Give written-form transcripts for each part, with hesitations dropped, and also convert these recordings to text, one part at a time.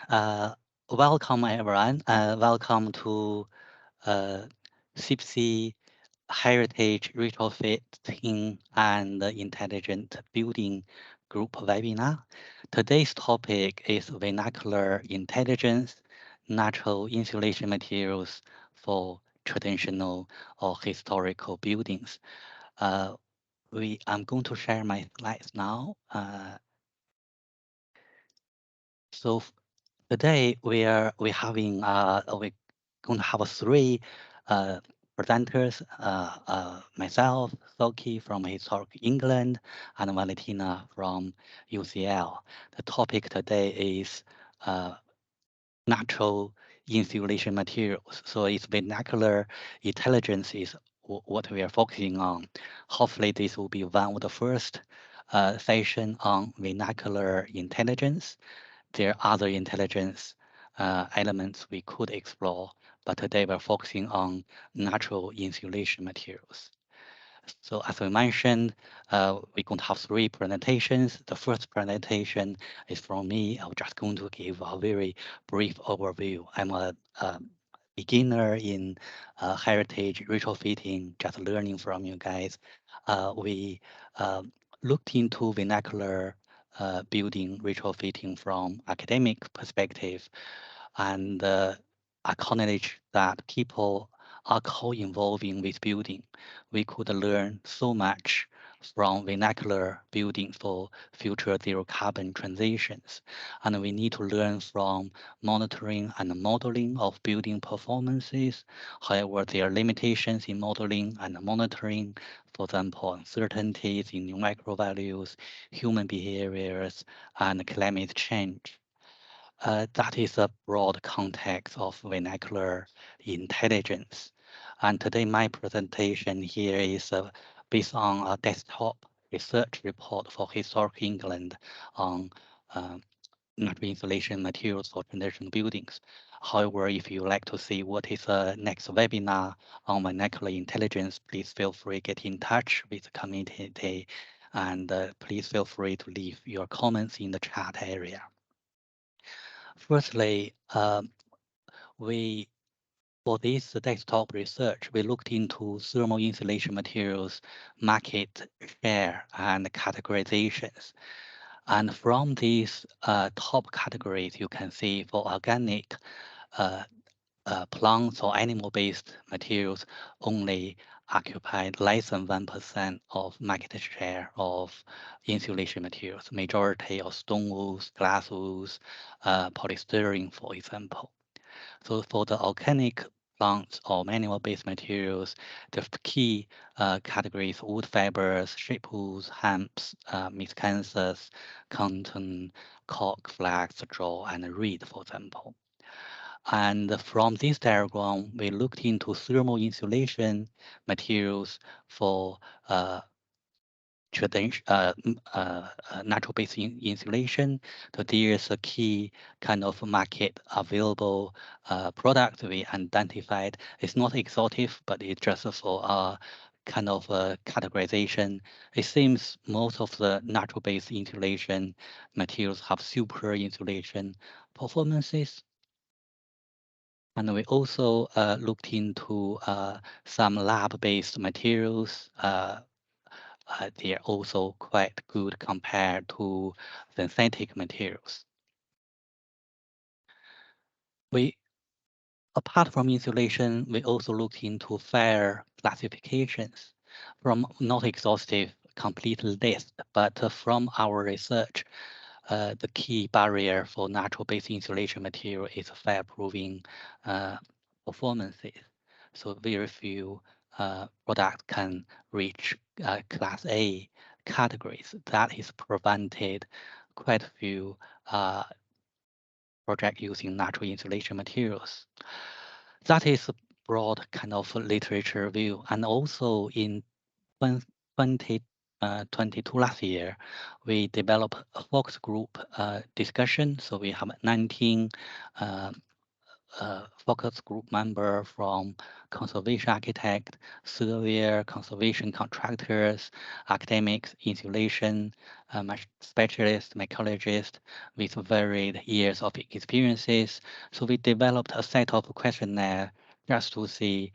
Uh, Welcome everyone. Welcome to uh, CIBSE Heritage Retrofitting and Intelligent Building Group webinar. Today's topic is vernacular intelligence, natural insulation materials for traditional or historical buildings. Uh, I'm going to share my slides now. So Today we're having we're going to have three uh, presenters. Myself, Soki from Historic England, and Valentina from UCL. The topic today is uh, natural insulation materials. So it's vernacular intelligence is what we are focusing on. Hopefully, this will be one of the first session on vernacular intelligence. There are other intelligence elements we could explore, but today we're focusing on natural insulation materials. So as we mentioned, we're going to have three presentations. The first presentation is from me. I'm just going to give a very brief overview. I'm a beginner in heritage retrofitting, just learning from you guys. We looked into vernacular building retrofitting from academic perspective, and acknowledge that people are co-involving with building. We could learn so much from vernacular building for future zero carbon transitions. And we need to learn from monitoring and modeling of building performances. However, there are limitations in modeling and monitoring, for example, uncertainties in numerical values, human behaviors, and climate change. That is a broad context of vernacular intelligence. And today, my presentation here is based on a desktop research report for Historic England on uh, natural insulation materials for traditional buildings. However, if you like to see what is the next webinar on vernacular intelligence, please feel free to get in touch with the community, and please feel free to leave your comments in the chat area. Firstly, we for this desktop research, we looked into thermal insulation materials market share and categorizations. And from these top categories, you can see for organic uh, plants or animal-based materials only occupied less than 1% of market share of insulation materials, majority of stone wools, glass wools, polystyrene, for example. So for the organic plants or animal-based materials, the key categories: wood fibers, sheep wools, hemps, miscanthus, cotton, cork, flax, straw, and reed, for example. And from this diagram, we looked into thermal insulation materials for natural-based insulation. So there's a key kind of market available product we identified. It's not exhaustive, but it's just for kind of categorization. It seems most of the natural-based insulation materials have super insulation performances. And we also looked into some lab-based materials. They're also quite good compared to synthetic materials. We, apart from insulation, we also looked into fire classifications from not exhaustive complete list, but from our research, the key barrier for natural-based insulation material is fire-proofing performances. So very few products can reach Class A categories. That is prevented quite a few projects using natural insulation materials. That is a broad kind of literature view. And also in 2022 last year, we developed a focus group discussion. So we have 19 focus group member from conservation architect, surveyor, conservation contractors, academics, insulation, specialists, mycologist with varied years of experiences. So we developed a set of questionnaire just to see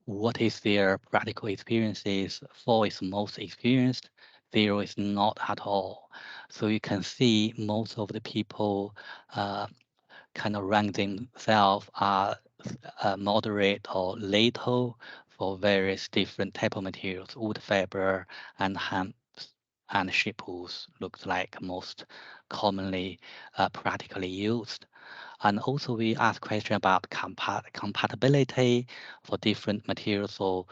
what is their practical experiences. 4 is most experienced, 0 is not at all. So you can see most of the people kind of rank themselves as moderate or little for various different type of materials. Wood fiber and hemp and sheep wool looks like most commonly practically used. And also we ask question about compatibility for different materials for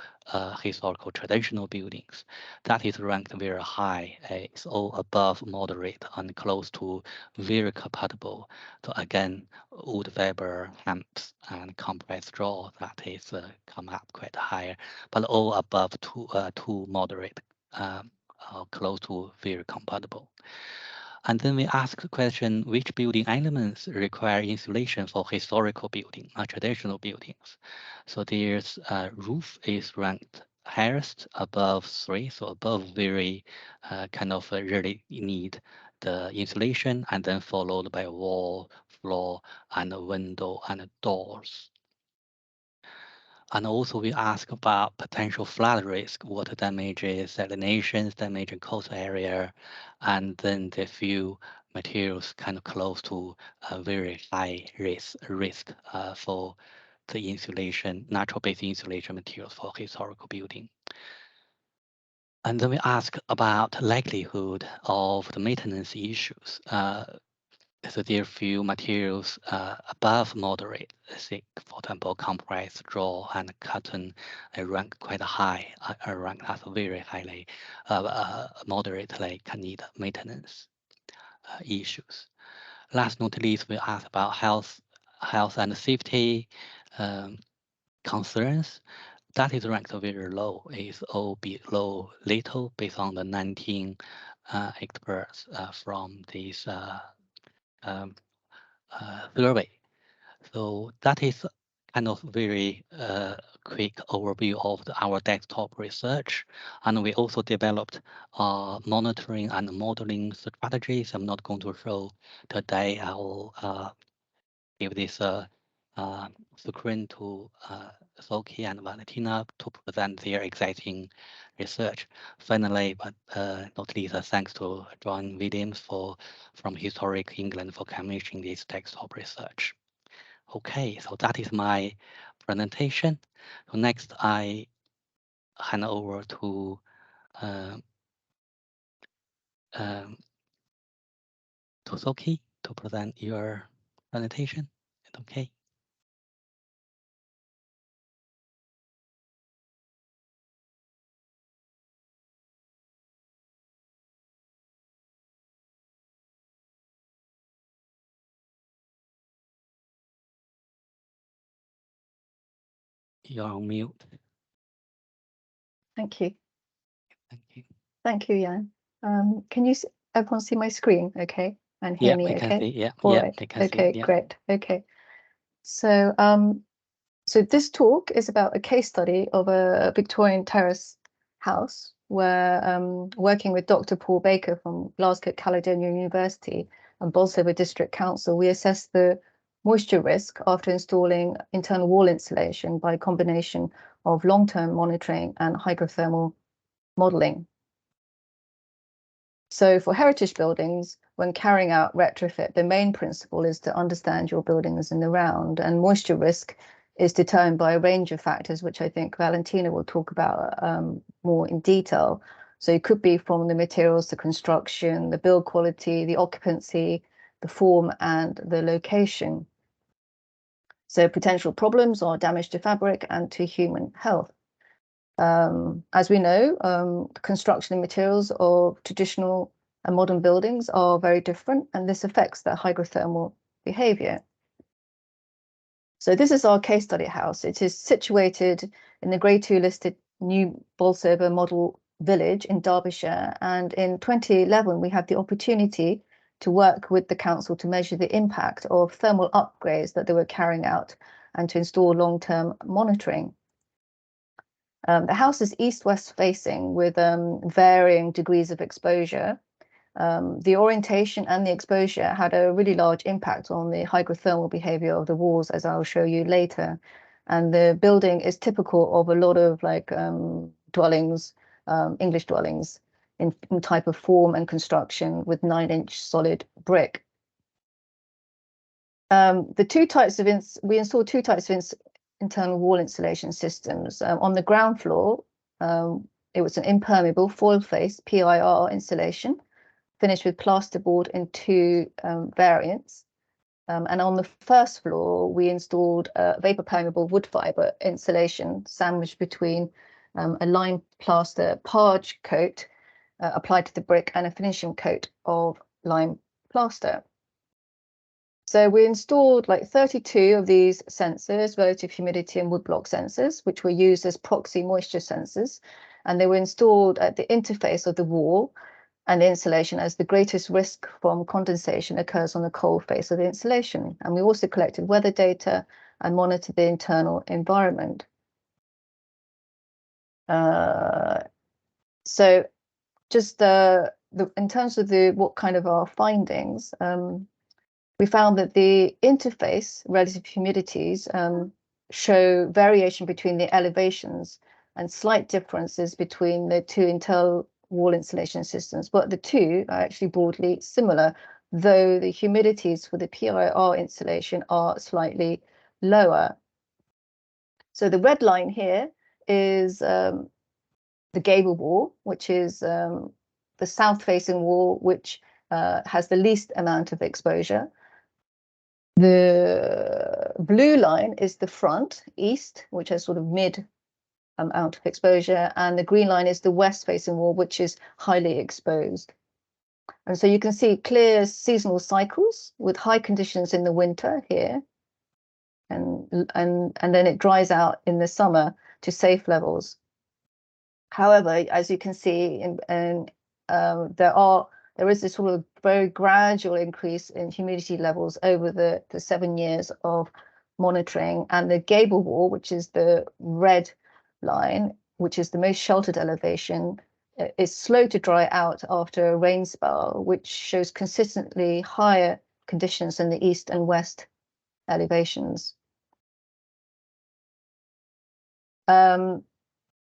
historical traditional buildings. That is ranked very high. It's all above moderate and close to very compatible. So again, wood fiber, hemps, and compressed straw, that is come up quite higher, but all above two moderate, close to very compatible. And then we ask the question, which building elements require insulation for historical building, traditional buildings? So there's roof is ranked highest above 3, so above very kind of really need the insulation, and then followed by wall, floor, and window and doors. And also we ask about potential flood risk, water damages, salinations, damage in coastal area, and then the few materials kind of close to a very high risk for the insulation, natural-based insulation materials for historical building. And then we ask about likelihood of the maintenance issues. So there are few materials above moderate, think, for example, compressed straw and cotton rank quite high, rank as very highly, moderately can need maintenance issues. Last not least, we ask about health and safety concerns. That is ranked very low. It's all below little based on the 19 experts from this survey. So that is kind of very quick overview of our desktop research. And we also developed monitoring and modeling strategies. I'm not going to show today. I will give this screen to Soki and Valentina to present their exciting research. Finally, but not least, thanks to John Williams from Historic England for commissioning this desktop research. Okay, so that is my presentation. So next, I hand over to Soki to present your presentation. Okay. You're on mute. Thank you. Thank you. Thank you, Jan. Can you everyone see my screen okay? And hear me okay? Can see, yeah. All yeah, right. they can Okay, see, yeah. great. Okay. So so this talk is about a case study of a Victorian terrace house where working with Dr. Paul Baker from Glasgow Caledonian University and Bolsover District Council, we assessed the moisture risk after installing internal wall insulation by a combination of long-term monitoring and hydrothermal modeling. So for heritage buildings, when carrying out retrofit, the main principle is to understand your buildings in the round, and moisture risk is determined by a range of factors, which I think Valentina will talk about more in detail. So it could be from the materials, the construction, the build quality, the occupancy, the form, and the location. So potential problems are damage to fabric and to human health. As we know, construction and materials of traditional and modern buildings are very different, and this affects their hydrothermal behavior. So this is our case study house. It is situated in the Grade 2 listed New Bolsover Model Village in Derbyshire, and in 2011 we had the opportunity to work with the council to measure the impact of thermal upgrades that they were carrying out and to install long-term monitoring. The house is east-west facing with varying degrees of exposure. The orientation and the exposure had a really large impact on the hygrothermal behavior of the walls, as I'll show you later. And the building is typical of a lot of like dwellings, English dwellings in type of form and construction with 9-inch solid brick. We installed two types of internal wall insulation systems. On the ground floor, it was an impermeable foil face PIR insulation, finished with plasterboard in two variants. And on the first floor, we installed a vapor permeable wood fiber insulation sandwiched between a lime plaster parge coat applied to the brick and a finishing coat of lime plaster. So we installed like 32 of these sensors, relative humidity and woodblock sensors, which were used as proxy moisture sensors. And they were installed at the interface of the wall and the insulation, as the greatest risk from condensation occurs on the cold face of the insulation. And we also collected weather data and monitored the internal environment. So just in terms of what kind of our findings, we found that the interface relative humidities show variation between the elevations and slight differences between the two internal wall insulation systems, but the two are actually broadly similar, though the humidities for the PIR insulation are slightly lower. So the red line here is the gable wall, which is the south-facing wall, which has the least amount of exposure. The blue line is the front, east, which has sort of mid amount of exposure, and the green line is the west-facing wall, which is highly exposed. And so you can see clear seasonal cycles with high conditions in the winter here, and then it dries out in the summer to safe levels. However, as you can see, there is this sort of very gradual increase in humidity levels over the 7 years of monitoring, and the gable wall, which is the red line, which is the most sheltered elevation, is slow to dry out after a rain spell, which shows consistently higher conditions in the east and west elevations. The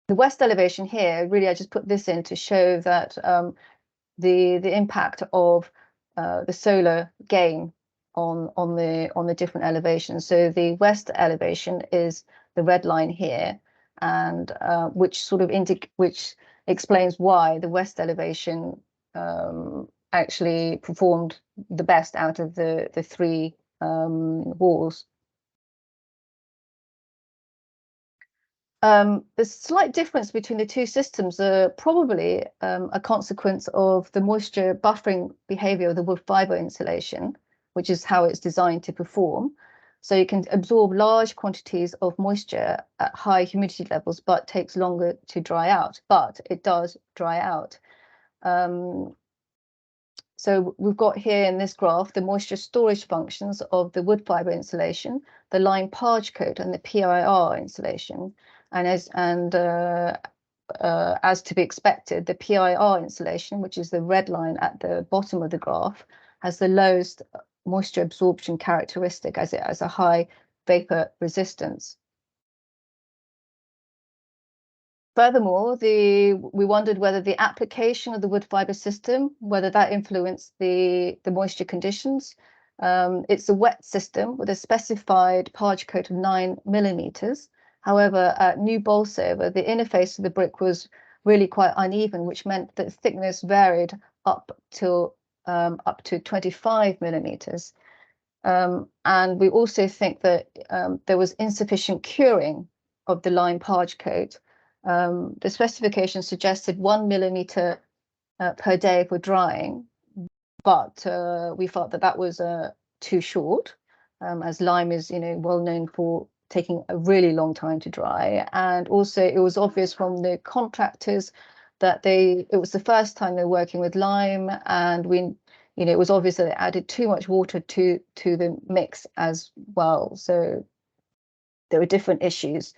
west elevation here, really, I just put this in to show that the impact of the solar gain on the different elevations. So the west elevation is the red line here, and which explains why the west elevation actually performed the best out of the three walls. The slight difference between the two systems are probably a consequence of the moisture buffering behavior of the wood fiber insulation, which is how it's designed to perform. So you can absorb large quantities of moisture at high humidity levels, but takes longer to dry out. But it does dry out. So we've got here in this graph the moisture storage functions of the wood fiber insulation, the lime parge coat, and the PIR insulation. And as to be expected, the PIR insulation, which is the red line at the bottom of the graph, has the lowest moisture absorption characteristic, as it has a high vapor resistance. Furthermore, we wondered whether the application of the wood fiber system, whether that influenced the moisture conditions. It's a wet system with a specified parge coat of 9 millimeters. However, at New Bolsover, the interface of the brick was really quite uneven, which meant that thickness varied up to 25 millimeters. And we also think that there was insufficient curing of the lime parge coat. The specification suggested 1 millimeter per day for drying, but we felt that was too short, as lime is, well known for taking a really long time to dry. And also it was obvious from the contractors that it was the first time they were working with lime, and it was obvious that it added too much water to the mix as well. So there were different issues.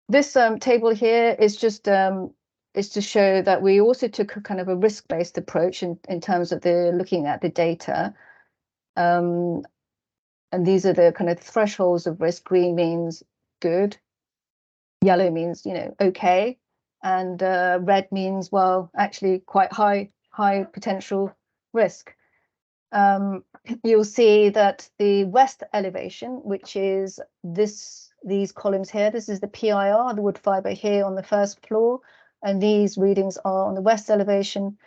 This table here is just is to show that we also took a kind of a risk-based approach in terms of looking at the data. And these are the kind of thresholds of risk. Green means good, yellow means, okay, and red means, well, actually quite high potential risk. You'll see that the west elevation, which is these columns here, this is the PIR, the wood fiber here on the first floor, and these readings are on the west elevation.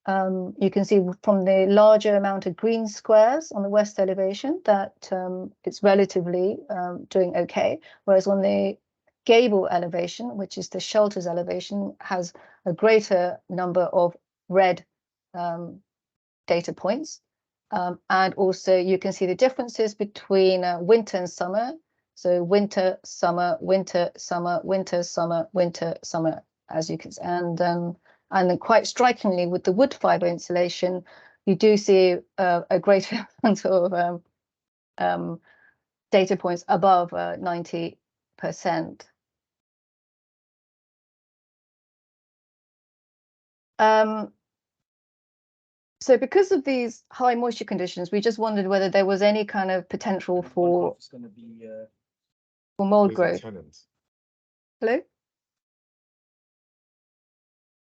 You can see from the larger amount of green squares on the west elevation that it's relatively doing okay, whereas on the gable elevation, which is the shelters elevation, has a greater number of red data points. And also you can see the differences between winter and summer. So winter, summer, winter, summer, winter, summer, winter, summer, as you can see. And then quite strikingly with the wood fiber insulation, you do see a greater amount of data points above 90%. So because of these high moisture conditions, we just wondered whether there was any kind of potential for mold growth. Hello?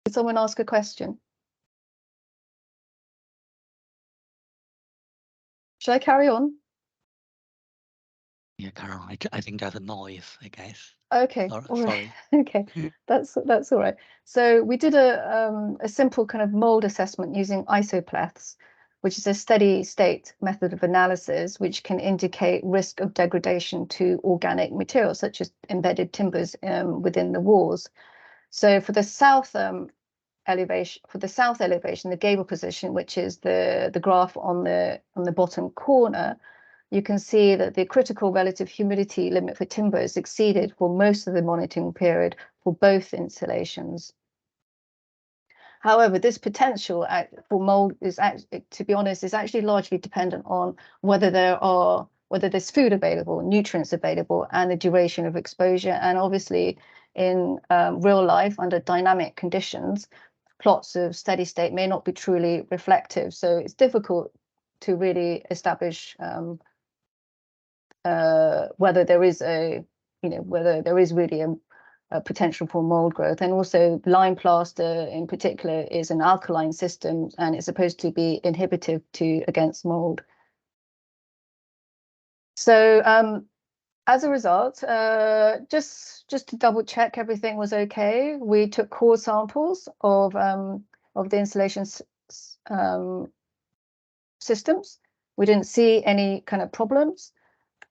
Did someone ask a question? Should I carry on? Yeah, Carol, I think that's a noise, I guess. Okay. Sorry. Okay, that's all right. So we did a simple kind of mold assessment using isopleths, which is a steady state method of analysis, which can indicate risk of degradation to organic materials, such as embedded timbers within the walls. So for the south elevation, the gable position, which is the graph on the bottom corner, you can see that the critical relative humidity limit for timber is exceeded for most of the monitoring period for both insulations. However, this potential for mold is, to be honest, is actually largely dependent on whether there's food available, nutrients available, and the duration of exposure. And obviously, in real life, under dynamic conditions, plots of steady state may not be truly reflective. So it's difficult to really establish whether there is really a potential for mold growth. And also lime plaster in particular is an alkaline system, and it's supposed to be inhibitive against mold. So as a result, just to double check everything was okay, we took core samples of the insulation systems. We didn't see any kind of problems.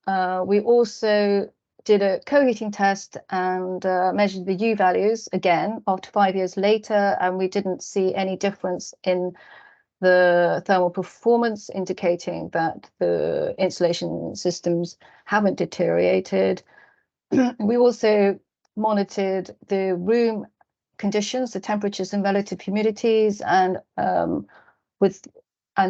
We also did a co-heating test and measured the U values again after 5 years later, and we didn't see any difference in the thermal performance, indicating that the insulation systems haven't deteriorated. We also monitored the room conditions, the temperatures and relative humidities, and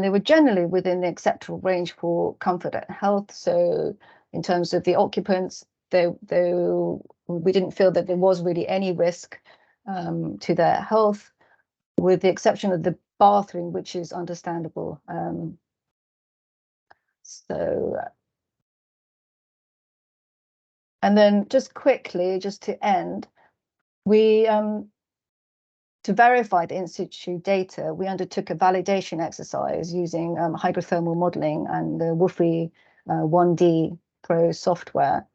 they were generally within the acceptable range for comfort and health. So in terms of the occupants, we didn't feel that there was really any risk to their health, with the exception of the bathroom, which is understandable. And then just quickly, just to end, we to verify the in situ data, we undertook a validation exercise using hydrothermal modeling and the WFRI 1D Pro software.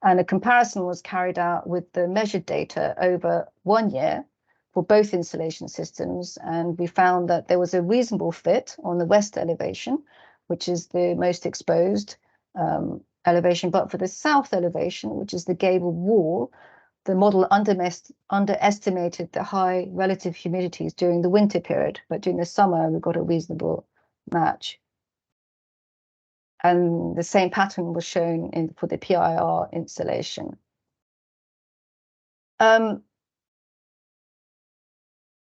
And a comparison was carried out with the measured data over 1 year for both insulation systems. And we found that there was a reasonable fit on the west elevation, which is the most exposed elevation. But for the south elevation, which is the gable wall, the model underestimated the high relative humidities during the winter period, but during the summer, we got a reasonable match. And the same pattern was shown for the PIR insulation.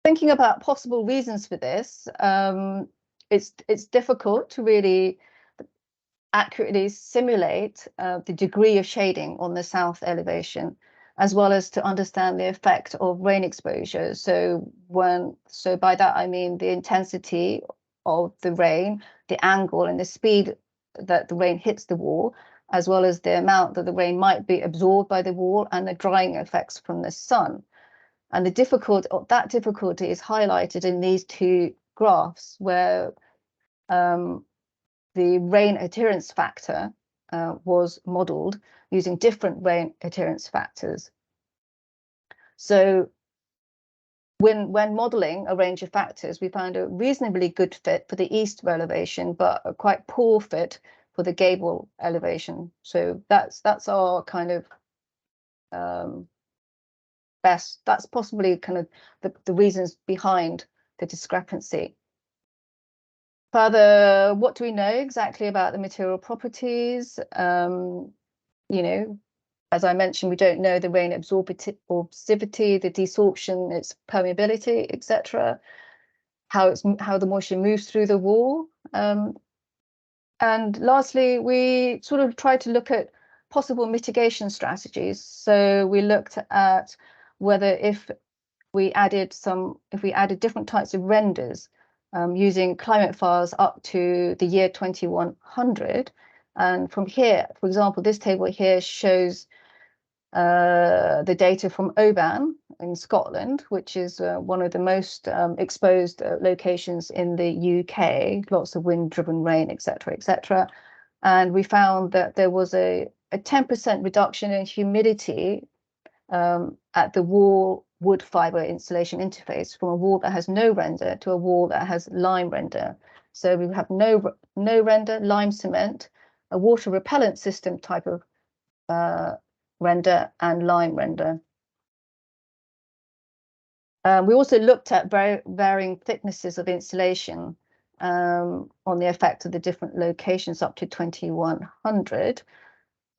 thinking about possible reasons for this, it's difficult to really accurately simulate the degree of shading on the south elevation, as well as to understand the effect of rain exposure. So by that I mean the intensity of the rain, the angle and the speed that the rain hits the wall, as well as the amount that the rain might be absorbed by the wall and the drying effects from the sun. And that difficulty is highlighted in these two graphs, where the rain adherence factor was modeled using different rain adherence factors. So when modeling a range of factors, we found a reasonably good fit for the east elevation, but a quite poor fit for the gable elevation. So that's our kind of best. That's possibly kind of the reasons behind the discrepancy. Further, what do we know exactly about the material properties? You know, as I mentioned, we don't know the rain absorbivity, the desorption, its permeability, etc. How the moisture moves through the wall. And lastly, we sort of tried to look at possible mitigation strategies. So we looked at whether if we added different types of renders using climate files up to the year 2100. And from here, for example, this table here shows the data from Oban in Scotland, which is one of the most exposed locations in the UK, lots of wind-driven rain, etc., etc. And we found that there was a 10% reduction in humidity at the wall wood fiber insulation interface, from a wall that has no render to a wall that has lime render. So we have no render, lime cement, a water repellent system type of render, and lime render. We also looked at varying thicknesses of insulation on the effect of the different locations up to 2100.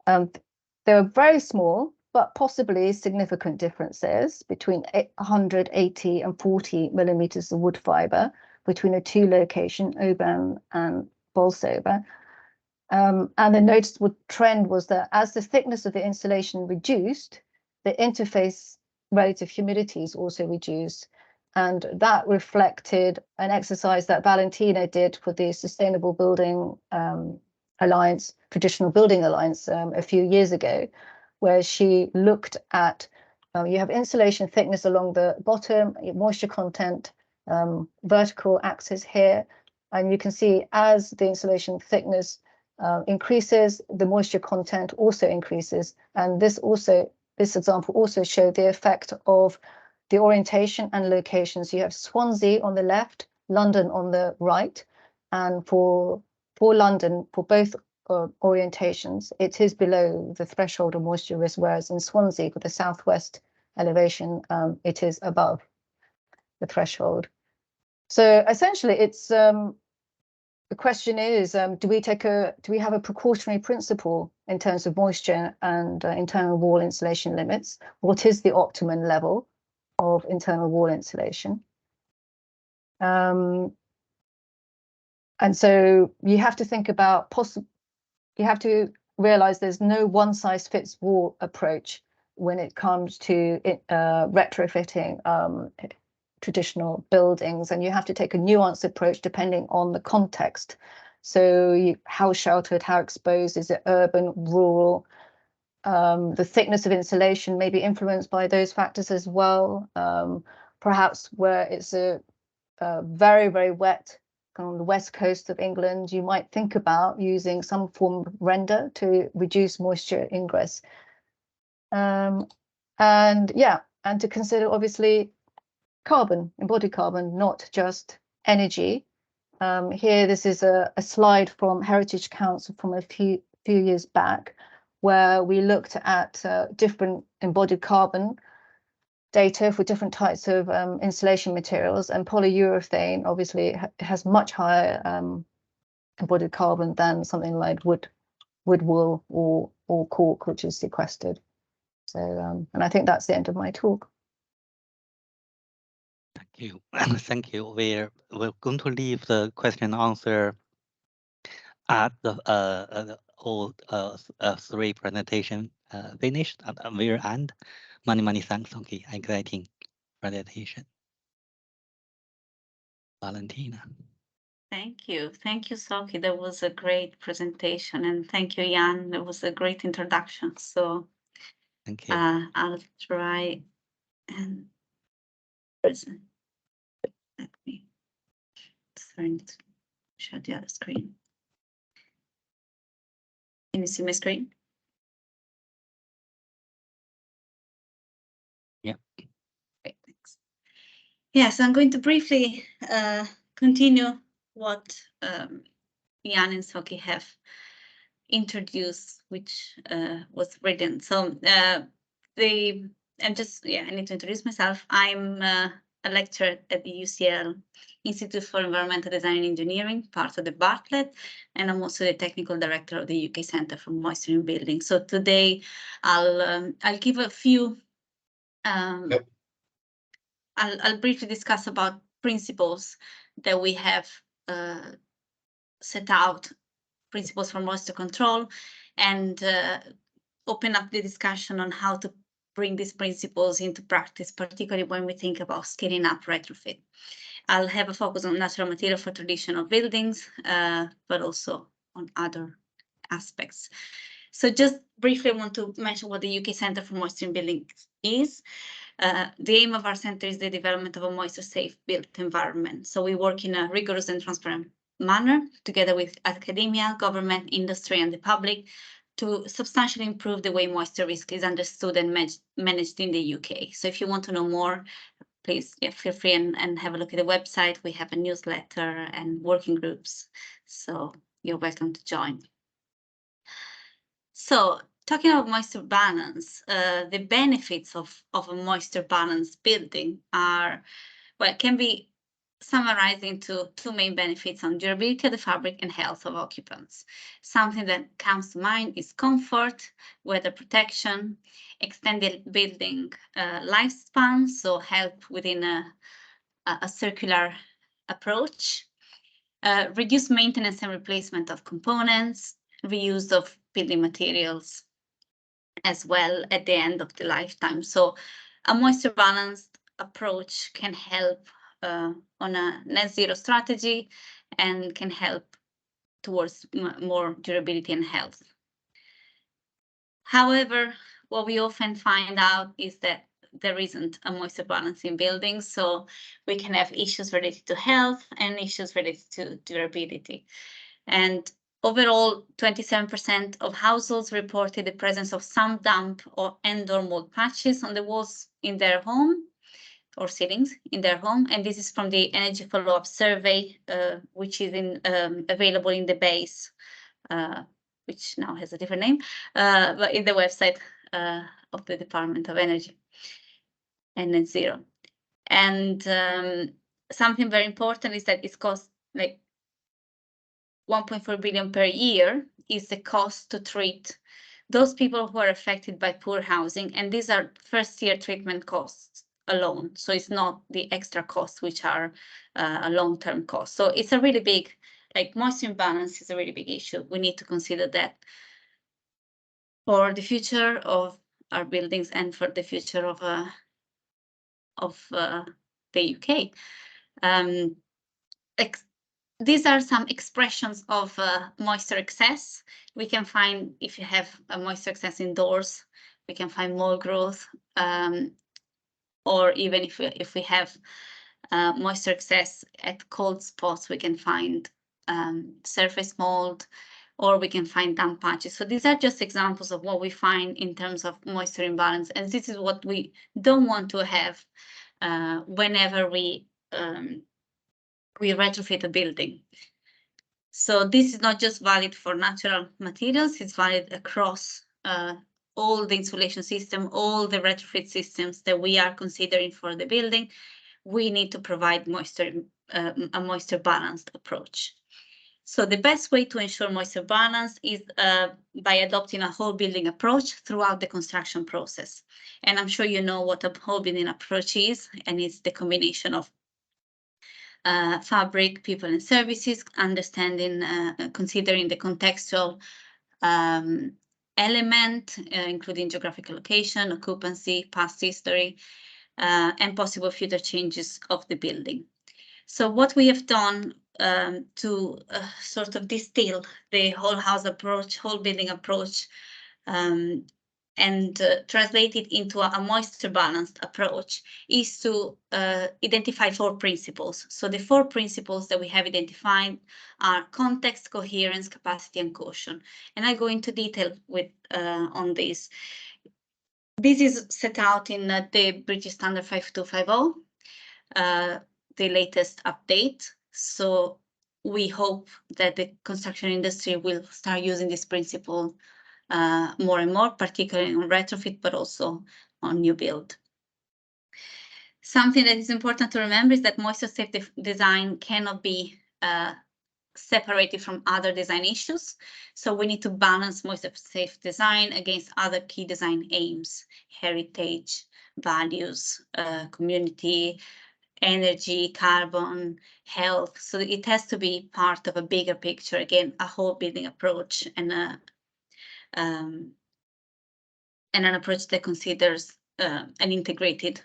They were very small, but possibly significant differences between 180 and 40 millimeters of wood fiber between the two locations, Oban and Bolsover. And the noticeable trend was that as the thickness of the insulation reduced, the interface relative humidities also reduced. And that reflected an exercise that Valentina did for the Sustainable Building Alliance, Traditional Building Alliance, a few years ago, where she looked at, you have insulation thickness along the bottom, moisture content, vertical axis here, and you can see as the insulation thickness increases, the moisture content also increases. And this example also showed the effect of the orientation and locations. You have Swansea on the left, London on the right, and for London, for both orientations, it is below the threshold of moisture risk, whereas in Swansea, for the southwest elevation, it is above the threshold. So essentially, it's the question is, do we have a precautionary principle in terms of moisture and internal wall insulation limits? What is the optimum level of internal wall insulation? And so you have to think about you have to realize there's no one size fits all approach when it comes to retrofitting traditional buildings, and you have to take a nuanced approach depending on the context. So how sheltered, how exposed, is it urban, rural? The thickness of insulation may be influenced by those factors as well. Perhaps where it's a very, very wet on the west coast of England, you might think about using some form of render to reduce moisture ingress. And to consider obviously carbon, embodied carbon, not just energy. Here, this is a slide from Heritage Council from a few years back, where we looked at different embodied carbon data for different types of insulation materials, and polyurethane obviously has much higher embodied carbon than something like wood wool or cork, which is sequestered. So, and I think that's the end of my talk. you. Thank you. We're going to leave the question and answer at the all three presentation finished at the very end. Many thanks. Okay, exciting presentation, Valentina. Thank you, Soki. That was a great presentation, and thank you, Jan. That was a great introduction. So Thank you. I'll try and present. Let me turn to show the other screen. Can you see my screen? Yeah. Great, thanks. Yes, I'm going to briefly continue what Jan and Soki have introduced, which was written. So I need to introduce myself. I'm a lecturer at the UCL Institute for Environmental Design and Engineering, part of the Bartlett, and I'm also the technical director of the UK Centre for Moisture in Buildings. So today I'll give a few. I'll briefly discuss about principles that we have set out, principles for moisture control, and open up the discussion on how to bring these principles into practice, particularly when we think about scaling up retrofit. I'll have a focus on natural material for traditional buildings, but also on other aspects. So just briefly, I want to mention what the UK Centre for Moisture in Buildings is. The aim of our centre is the development of a moisture-safe built environment. So we work in a rigorous and transparent manner together with academia, government, industry, and the public to substantially improve the way moisture risk is understood and managed in the UK. So if you want to know more, please feel free and have a look at the website. We have a newsletter and working groups, so you're welcome to join. So talking about moisture balance, the benefits of a moisture balanced building are, well, can be summarized into two main benefits on durability of the fabric and health of occupants. Something that comes to mind is comfort, weather protection, extended building lifespan, so help within a circular approach, reduce maintenance and replacement of components, reuse of building materials as well at the end of the lifetime. So a moisture balanced approach can help on a net zero strategy and can help towards more durability and health. However, what we often find out is that there isn't a moisture balance in buildings, so we can have issues related to health and issues related to durability. And overall, 27% of households reported the presence of some damp or and/or mold patches on the walls in their home or ceilings in their home. And this is from the Energy Follow-up Survey, which is available in the base, which now has a different name, but in the website of the Department of Energy and Net Zero. And something very important is that it's cost like 1.4 billion per year is the cost to treat those people who are affected by poor housing. And these are first-year treatment costs alone. So it's not the extra costs, which are a long-term cost. So it's a really big, like moisture imbalance is a really big issue. We need to consider that for the future of our buildings and for the future of the UK. These are some expressions of moisture excess. We can find, if you have a moisture excess indoors, we can find mold growth, or even if we have moisture excess at cold spots, we can find surface mold, or we can find damp patches. So these are just examples of what we find in terms of moisture imbalance, and this is what we don't want to have whenever we retrofit a building. So this is not just valid for natural materials, it's valid across all the insulation system, all the retrofit systems that we are considering for the building. We need to provide a moisture balanced approach. So the best way to ensure moisture balance is by adopting a whole building approach throughout the construction process. And I'm sure you know what a whole building approach is, and it's the combination of fabric, people and services, understanding, considering the contextual element, including geographical location, occupancy, past history, and possible future changes of the building. So what we have done to sort of distill the whole house approach, whole building approach, and translate it into a moisture balanced approach is to identify 4 principles. So the 4 principles that we have identified are context, coherence, capacity, and caution. And I go into detail with on this. This is set out in the British Standard 5250, the latest update. So we hope that the construction industry will start using this principle more and more, particularly on retrofit, but also on new build. Something that is important to remember is that moisture safe design cannot be separated from other design issues. So we need to balance moisture safe design against other key design aims, heritage, values, community, energy, carbon, health. So it has to be part of a bigger picture, again, a whole building approach and an approach that considers an integrated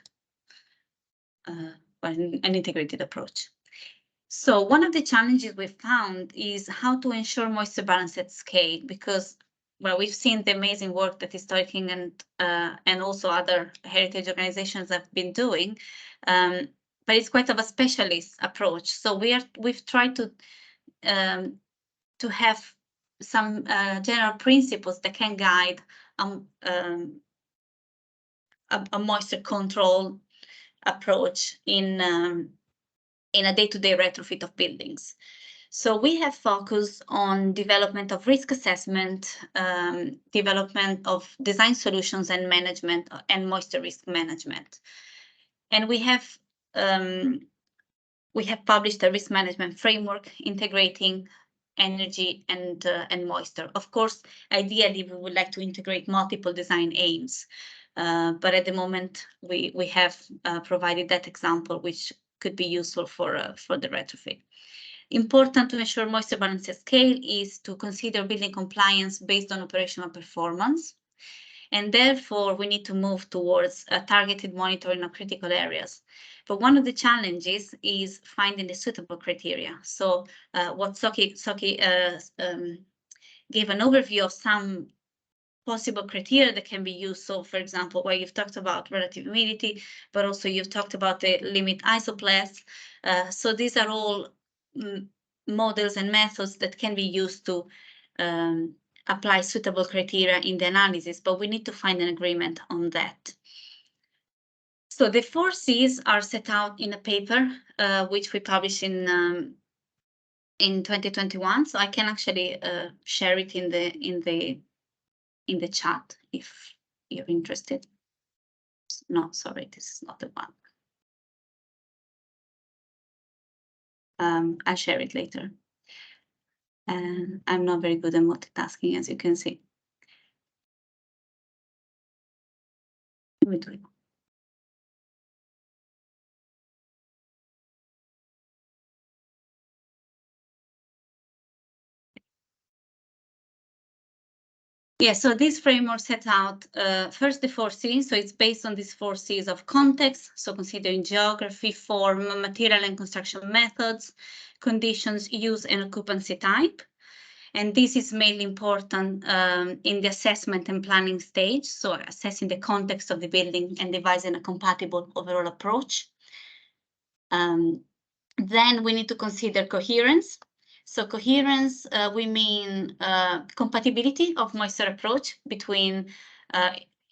approach. So one of the challenges we found is how to ensure moisture balance at scale, because well, we've seen the amazing work that Historic England and also other heritage organizations have been doing, but it's quite of a specialist approach. So we've tried to have some general principles that can guide a moisture control approach in a day-to-day retrofit of buildings. So we have focused on development of risk assessment, development of design solutions and management and moisture risk management. And we have published a risk management framework integrating energy and moisture. Of course, ideally, we would like to integrate multiple design aims, but at the moment, we have provided that example, which could be useful for the retrofit. Important to ensure moisture balance at scale is to consider building compliance based on operational performance. And therefore, we need to move towards a targeted monitoring of critical areas. But one of the challenges is finding the suitable criteria. So what Soki gave an overview of some possible criteria that can be used. So for example, where you've talked about relative humidity, but also you've talked about the limit isoplats. So these are all models and methods that can be used to apply suitable criteria in the analysis, but we need to find an agreement on that. So the 4 C's are set out in a paper which we published in 2021. So I can actually share it in the chat if you're interested. No, sorry, this is not the one. I'll share it later. And I'm not very good at multitasking, as you can see. Let me do it. Yeah, so this framework set out first the 4 C's. So it's based on these 4 C's of context. So considering geography, form, material and construction methods, conditions, use, and occupancy type. And this is mainly important in the assessment and planning stage. So assessing the context of the building and devising a compatible overall approach. Then we need to consider coherence. So coherence, we mean compatibility of moisture approach between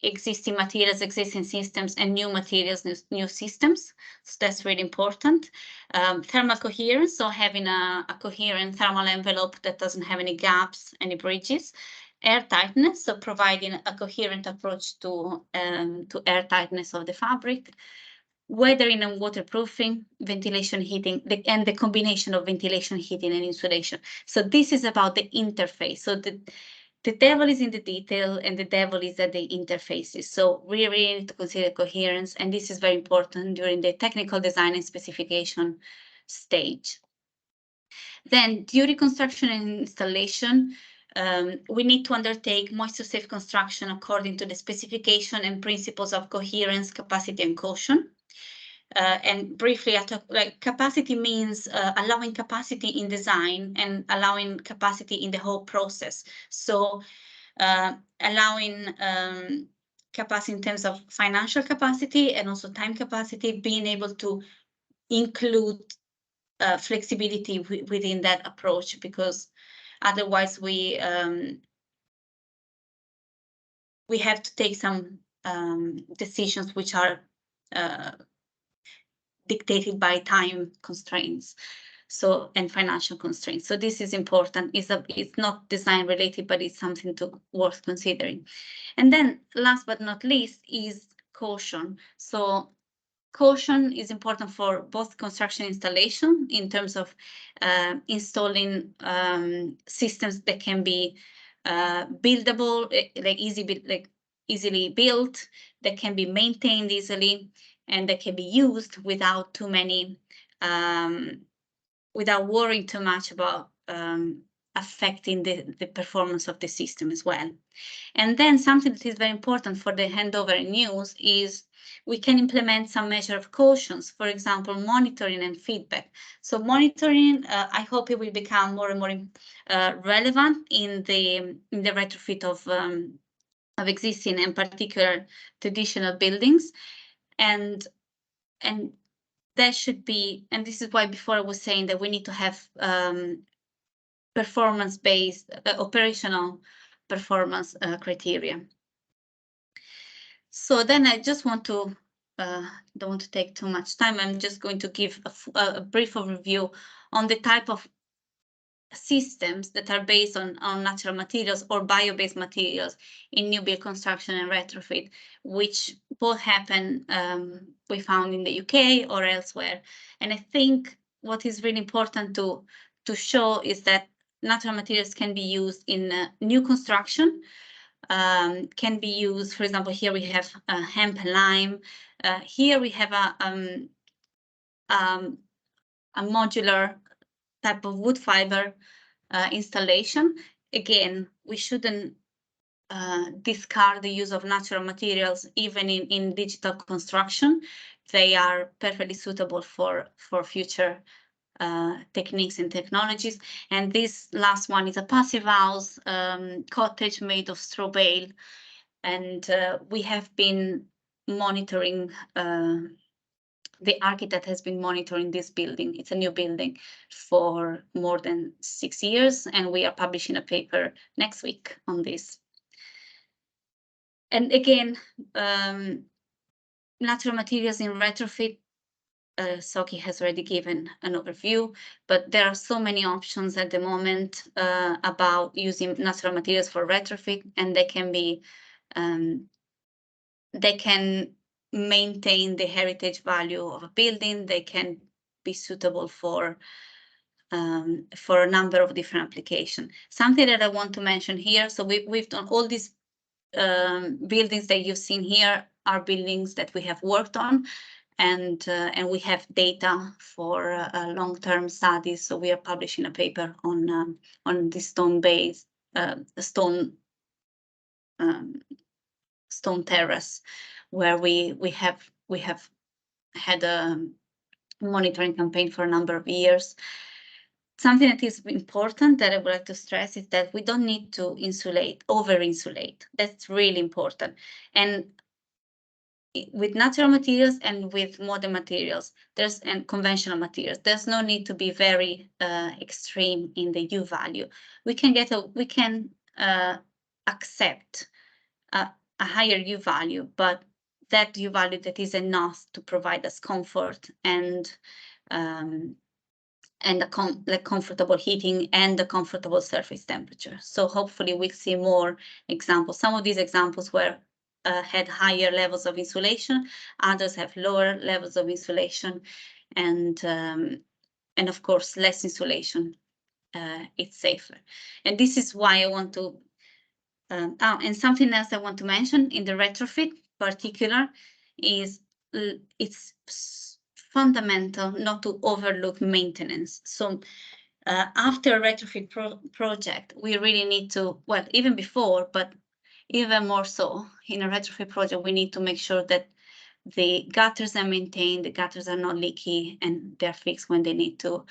existing materials, existing systems, and new materials, new systems. So that's really important. Thermal coherence, so having a coherent thermal envelope that doesn't have any gaps, any bridges. Air tightness, so providing a coherent approach to air tightness of the fabric. Weathering and waterproofing, ventilation, heating, and the combination of ventilation, heating, and insulation. So this is about the interface. So the devil is in the detail, and the devil is at the interfaces. So we really need to consider coherence, and this is very important during the technical design and specification stage. Then during construction and installation, we need to undertake moisture-safe construction according to the specification and principles of coherence, capacity, and caution. And briefly, I talk, like, capacity means allowing capacity in design and allowing capacity in the whole process. So allowing capacity in terms of financial capacity and also time capacity, being able to include flexibility within that approach, because otherwise we have to take some decisions which are dictated by time constraints, and financial constraints. So this is important. It's not design related, but it's something worth considering. And then last but not least is caution. So caution is important for both construction installation in terms of installing systems that can be buildable, easily built, that can be maintained easily, and that can be used without too many, without worrying too much about affecting the performance of the system as well. And then something that is very important for the handover and use is we can implement some measure of cautions, for example, monitoring and feedback. So monitoring, I hope it will become more and more relevant in the retrofit of existing and particular traditional buildings, and that should be, and this is why before I was saying that we need to have performance-based operational performance criteria. So then I just want to, don't want to take too much time. I'm just going to give a brief overview on the type of systems that are based on natural materials or bio-based materials in new build construction and retrofit, which both happen, we found in the UK or elsewhere. And I think what is really important to show is that natural materials can be used in new construction, can be used, for example, here we have hemp and lime. Here we have a modular type of wood fiber installation. Again, we shouldn't discard the use of natural materials even in digital construction. They are perfectly suitable for future techniques and technologies. And this last one is a passive house cottage made of straw bale. And we have been monitoring, the architect has been monitoring this building. It's a new building for more than 6 years, and we are publishing a paper next week on this. And again, natural materials in retrofit, Soki has already given an overview, but there are so many options at the moment about using natural materials for retrofit, and they can be, they can maintain the heritage value of a building. They can be suitable for a number of different applications. Something that I want to mention here, so we've done all these buildings that you've seen here are buildings that we have worked on, and we have data for long-term studies. So we are publishing a paper on the stone-based stone terrace, where we have had a monitoring campaign for a number of years. Something that is important that I would like to stress is that we don't need to over-insulate. That's really important. And with natural materials and with modern materials, and conventional materials, there's no need to be very extreme in the U value. We can accept a higher U value, but that U value that is enough to provide us comfort and the comfortable heating and the comfortable surface temperature. So hopefully we'll see more examples. Some of these examples had higher levels of insulation, others have lower levels of insulation, and of course less insulation, it's safer. And this is why I want to, and something else I want to mention in the retrofit particular is it's fundamental not to overlook maintenance. So after a retrofit project, we really need to, well, even before, but even more so in a retrofit project, we need to make sure that the gutters are maintained, the gutters are not leaky, and they're fixed when they need to.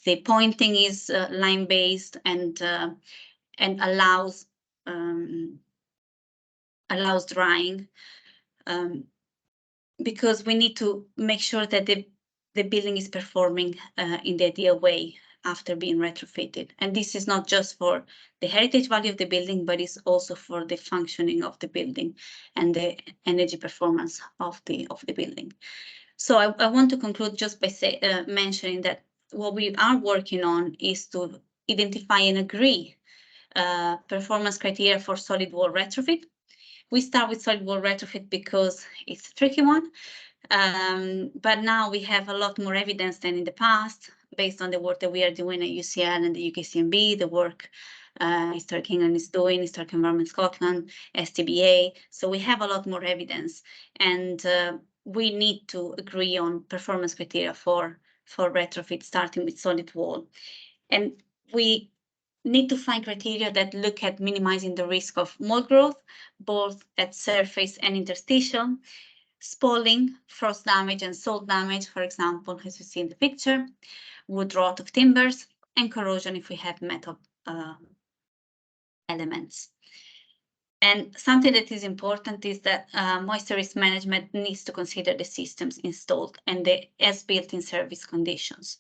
The pointing is line-based and allows drying, because we need to make sure that the building is performing in the ideal way after being retrofitted. And this is not just for the heritage value of the building, but it's also for the functioning of the building and the energy performance of the building. So I want to conclude just by mentioning that what we are working on is to identify and agree performance criteria for solid wall retrofit. We start with solid wall retrofit because it's a tricky one. But now we have a lot more evidence than in the past, based on the work that we are doing at UCL and the UKCMB, the work Historic England is doing, Historic Environment Scotland, STBA. So we have a lot more evidence, and we need to agree on performance criteria for retrofit, starting with solid wall. And we need to find criteria that look at minimizing the risk of mold growth, both at surface and interstitial, spalling, frost damage, and salt damage, for example, as you see in the picture, wood rot of timbers, and corrosion if we have metal elements. And something that is important is that moisture risk management needs to consider the systems installed and the as-built in service conditions.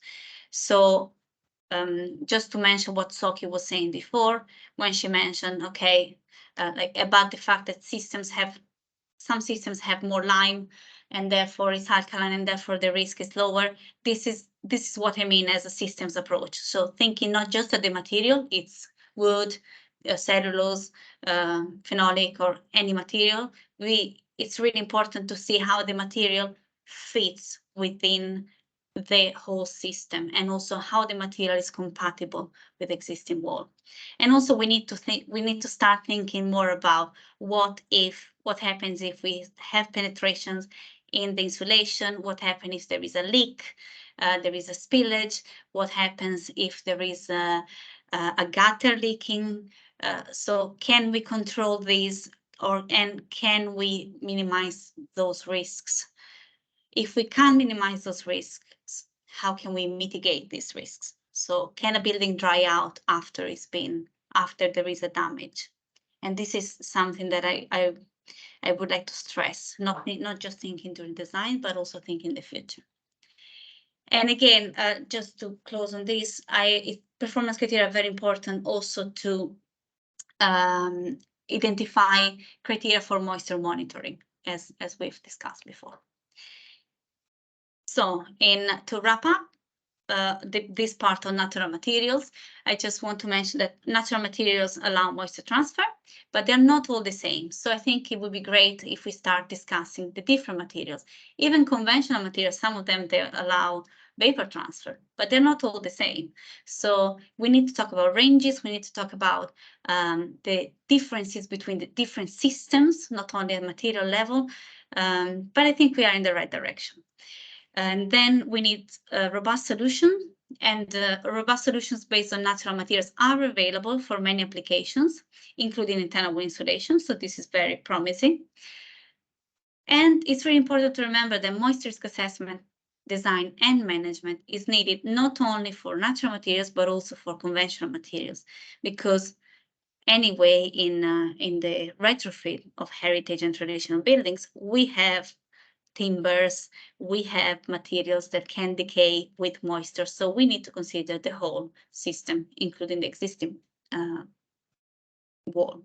So just to mention what Soki was saying before, when she mentioned, okay, like about the fact that some systems have more lime and therefore it's alkaline and therefore the risk is lower. This is what I mean as a systems approach. So thinking not just of the material, it's wood, cellulose, phenolic, or any material. It's really important to see how the material fits within the whole system, and also how the material is compatible with existing wall. And also we need to start thinking more about what happens if we have penetrations in the insulation, what happens if there is a leak, there is a spillage, what happens if there is a gutter leaking. So can we control these, and can we minimize those risks? If we can't minimize those risks, how can we mitigate these risks? So can a building dry out after there is a damage? And this is something that I would like to stress, not just thinking during design, but also thinking the future. And again, just to close on this, performance criteria are very important also to identify criteria for moisture monitoring, as we've discussed before. So to wrap up this part on natural materials, I just want to mention that natural materials allow moisture transfer, but they're not all the same. So I think it would be great if we start discussing the different materials. Even conventional materials, some of them, they allow vapor transfer, but they're not all the same. So we need to talk about ranges. We need to talk about the differences between the different systems, not only at material level, but I think we are in the right direction. And then we need a robust solution, and robust solutions based on natural materials are available for many applications, including internal wall insulation. So this is very promising. And it's really important to remember that moisture risk assessment, design, and management is needed not only for natural materials, but also for conventional materials, because anyway, in the retrofit of heritage and traditional buildings, we have timbers, we have materials that can decay with moisture. So we need to consider the whole system, including the existing wall.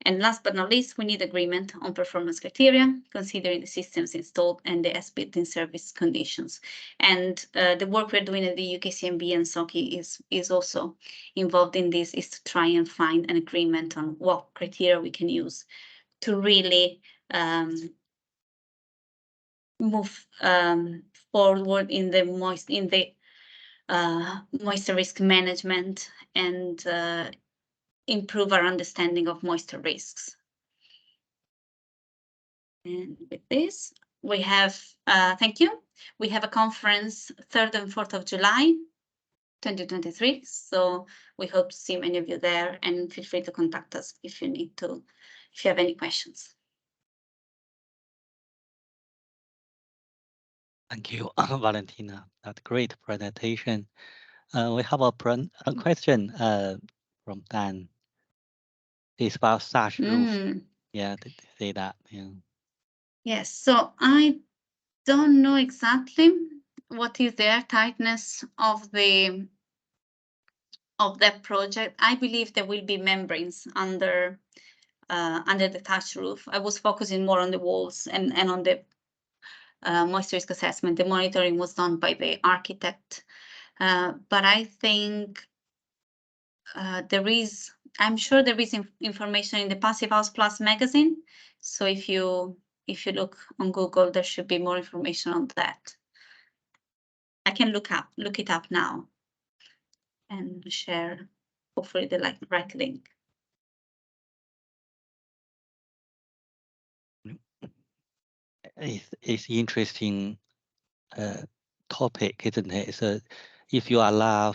And last but not least, we need agreement on performance criteria, considering the systems installed and the as-built in service conditions. And the work we're doing at the UKCMB and Soki is also involved in this, is to try and find an agreement on what criteria we can use to really move forward in the moisture risk management and improve our understanding of moisture risks. And with this, we have, thank you. We have a conference 3rd and 4th of July, 2023. So we hope to see many of you there, and feel free to contact us if you have any questions. Thank you, Valentina. That's great presentation. We have a question from Dan. It's about sash roof. Yeah, they say that. Yeah. Yes. So I don't know exactly what is the air tightness of that project. I believe there will be membranes under the thatch roof. I was focusing more on the walls and on the moisture risk assessment. The monitoring was done by the architect, but I think I'm sure there is information in the Passive House Plus magazine. So if you look on Google, there should be more information on that. I can look it up now and share, hopefully, the right link. It's interesting topic, isn't it? So if you allow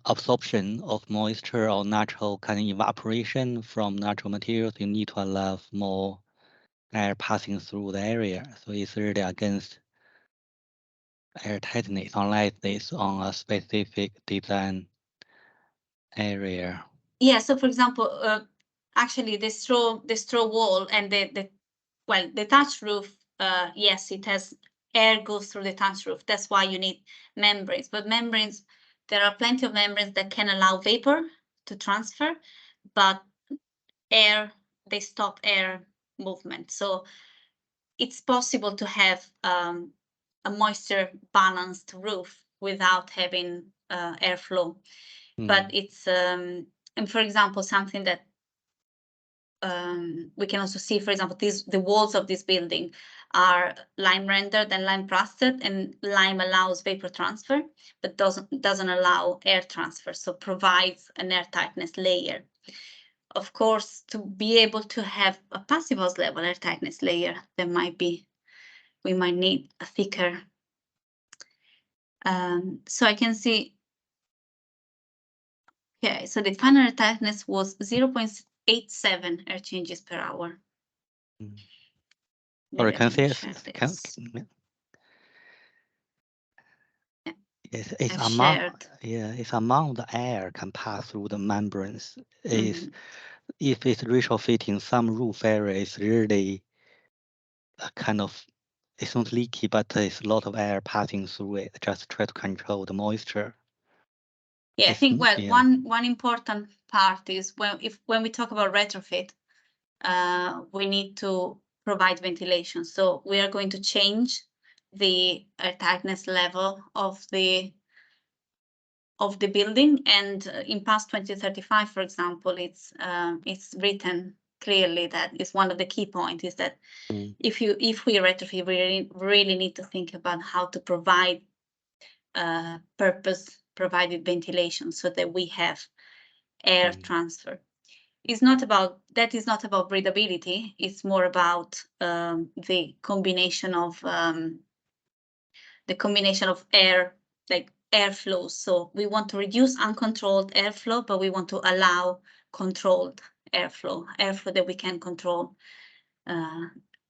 absorption of moisture or natural kind of evaporation from natural materials, you need to allow more air passing through the area. So it's really against air tightness unless it's on a specific design area. Yeah. So for example, actually the straw wall and the thatch roof, yes, it has air goes through the thatch roof. That's why you need membranes. But membranes, there are plenty of membranes that can allow vapor to transfer, but they stop air movement. So it's possible to have a moisture balanced roof without having airflow. But it's and for example, something that we can also see, for example, the walls of this building are lime rendered and lime plastered, and lime allows vapor transfer, but doesn't allow air transfer, so provides an air tightness layer. Of course, to be able to have a passive house level air tightness layer, we might need a thicker. So I can see. Okay, so the final air tightness was 0.87 air changes per hour. Or can say it's amount the air can pass through the membranes. Is if it's retrofitting some roof area, it's really kind of, it's not leaky, but there's a lot of air passing through it. Just try to control the moisture. Yeah, I think one important part is when we talk about retrofit, we need to provide ventilation. So we are going to change the air tightness level of the building, and in past 2035, for example, it's written clearly that is one of the key points is that if we retrofit, we really need to think about how to provide purpose provided ventilation so that we have air transfer. That is not about breathability. It's more about the combination of air, like airflow. So we want to reduce uncontrolled airflow, but we want to allow controlled airflow that we can control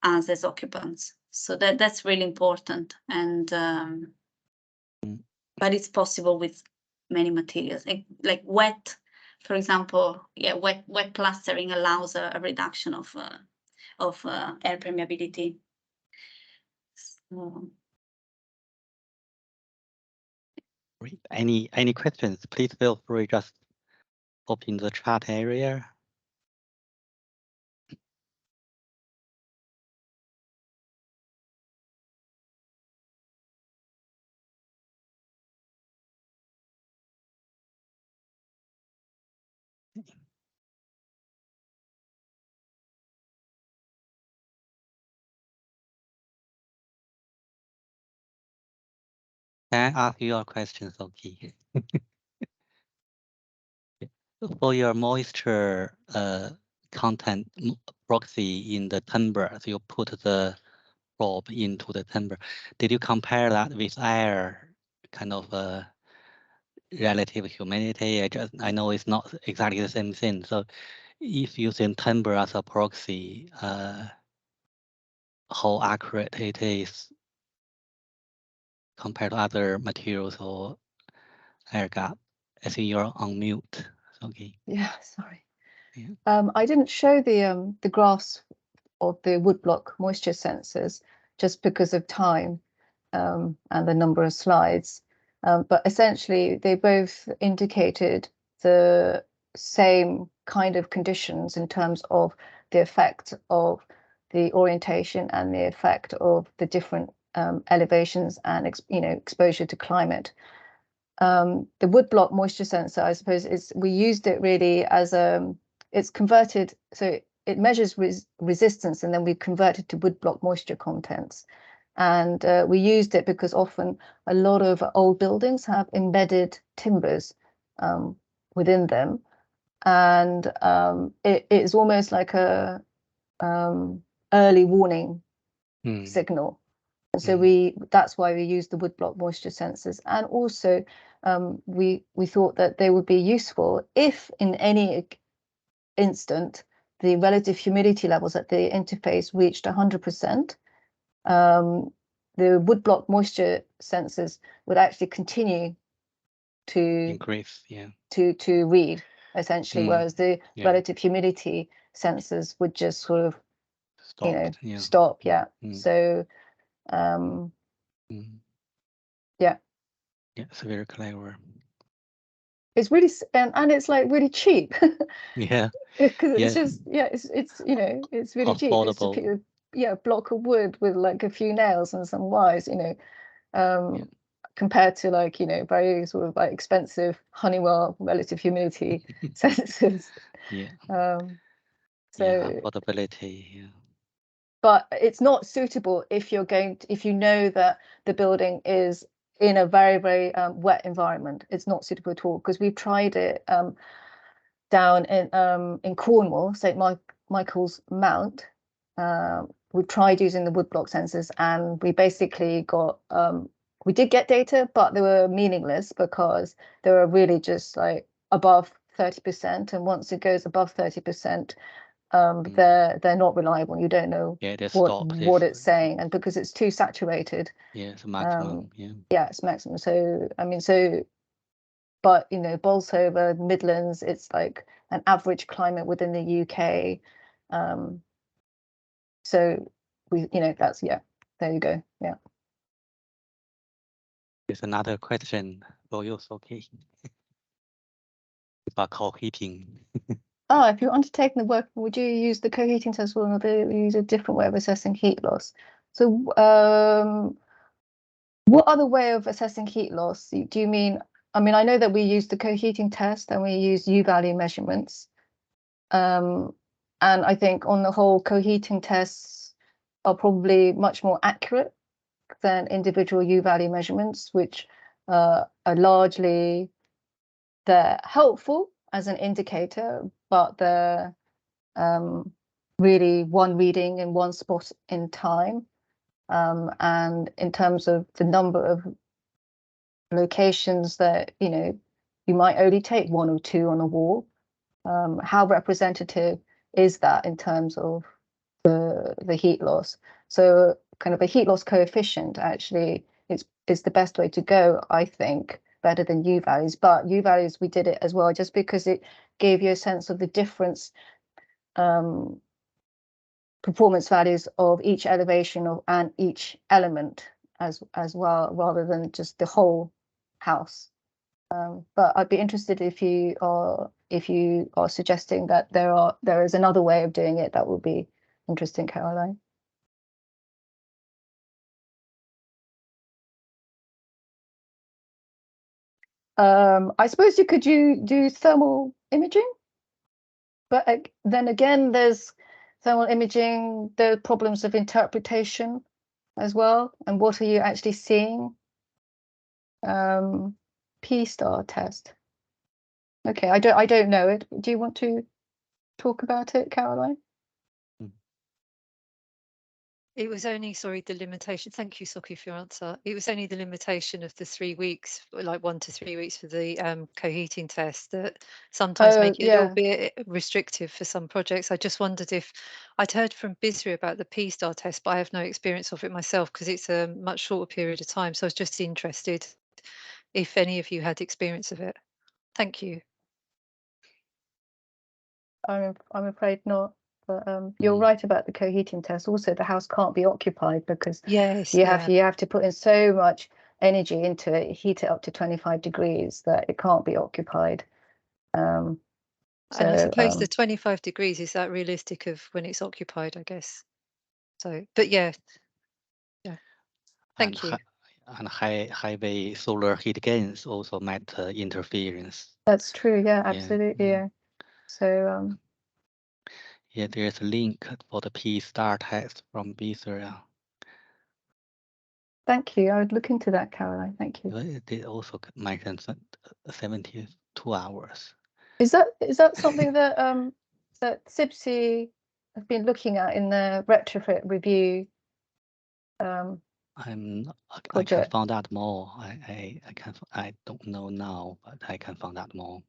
as occupants. So that's really important, and but it's possible with many materials, like wet, for example. Yeah, wet plastering allows a reduction of air permeability. So, any questions? Please feel free, just pop in the chat area. Can I ask you a question, Soki? For your moisture content, proxy in the timber. So you put the probe into the timber. Did you compare that with air, kind of relative humidity? I know it's not exactly the same thing. So if using timber as a proxy, how accurate it is compared to other materials or air gap? I think you're on mute. Okay. Yeah, sorry. Yeah. I didn't show the graphs of the woodblock moisture sensors just because of time and the number of slides. But essentially, they both indicated the same kind of conditions in terms of the effect of the orientation and the effect of the different elevations and exposure to climate. The woodblock moisture sensor, I suppose, we used it really as it's converted, so it measures resistance, and then we convert it to woodblock moisture contents. And we used it because often a lot of old buildings have embedded timbers within them, and it is almost like a early warning signal. And so that's why we use the woodblock moisture sensors. And also we thought that they would be useful if in any instant the relative humidity levels at the interface reached 100%. The woodblock moisture sensors would actually continue to increase, yeah, to read essentially, whereas the relative humidity sensors would just sort of stop. Yeah. So yeah, it's very clever. it's really and it's like really cheap. Yeah, because it's just it's it's really cheap. It's just a block of wood with like a few nails and some wires, compared to like very sort of like expensive Honeywell relative humidity sensors. So affordability. But it's not suitable if you're if you know that the building is in a very, very wet environment. It's not suitable at all, because we've tried it down in Cornwall, St Michael's Mount. We've tried using the woodblock sensors, and we basically got we did get data, but they were meaningless because they were really just like above 30%, and once it goes above 30%, they're not reliable. You don't know what it's saying, and because it's too saturated. It's maximum. It's maximum. So I mean, but Bolsover, Midlands, it's like an average climate within the UK. So we, that's there you go. Yeah. There's another question for you, Sophie. About co-heating. If you're undertaking the work, would you use the co-heating test, or use a different way of assessing heat loss? So what other way of assessing heat loss do you mean? I mean, I know that we use the co-heating test and we use U-value measurements. And I think on the whole, co-heating tests are probably much more accurate than individual U-value measurements, which are largely, they're helpful as an indicator, but they're really one reading in one spot in time. And in terms of the number of locations that you might only take one or two on a wall, how representative is that in terms of the heat loss? So kind of a heat loss coefficient actually is the best way to go, I think, better than U values. But U values, we did it as well just because it gave you a sense of the difference performance values of each elevation and each element as well, rather than just the whole house. But I'd be interested if you are suggesting that there is another way of doing it. That would be interesting, Caroline. I suppose you could do thermal imaging, but then again, there's thermal imaging, the problems of interpretation as well, and what are you actually seeing? P-star test. Okay, I don't know it. Do you want to talk about it, Caroline? It was only, sorry, the limitation. Thank you, Soki, for your answer. It was only the limitation of the 3 weeks, like 1 to 3 weeks for the coheating test that sometimes make it a little bit restrictive for some projects. I just wondered if I'd heard from BISRI about the P-STAR test, but I have no experience of it myself because it's a much shorter period of time. So I was just interested if any of you had experience of it. Thank you. I'm afraid not. But you're right about the coheating test. Also, the house can't be occupied because Yes, you have to put in so much energy into it, heat it up to 25 degrees that it can't be occupied. And I suppose the 25 degrees, is that realistic of when it's occupied, I guess? So, but yeah. Thank you. And high solar heat gains also might interference. That's true. Yeah, absolutely. Yeah. So yeah, there's a link for the P-STAR test from BISRI. Thank you. I would look into that, Caroline. Thank you. They also mentioned 72 hours. Is that something that that CIBSE have been looking at in the retrofit review? I can find out more. I don't know now, but I can find out more.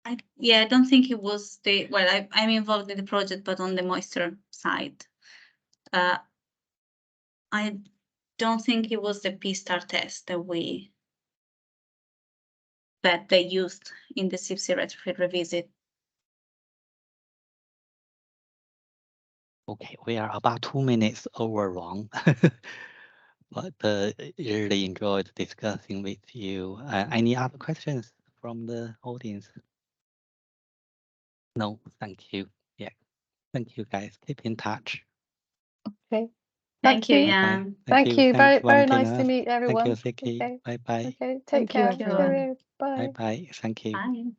I don't think it was the, well, I'm involved in the project, but on the moisture side. I don't think it was the P-STAR test that they used in the CIBSE Retrofit Revisit. Okay, we are about 2 minutes overrun, but really enjoyed discussing with you. Any other questions from the audience? No, thank you. Yeah, thank you guys. Keep in touch. Okay. Thank you, Bye-bye. Jan. Thank you. Thanks, Very nice to Valentina. meet everyone. Thank you, Siki. Okay. Bye-bye. Okay. Take Thank you, care. everyone. Cheerio. Bye. Bye-bye. Thank you. Bye.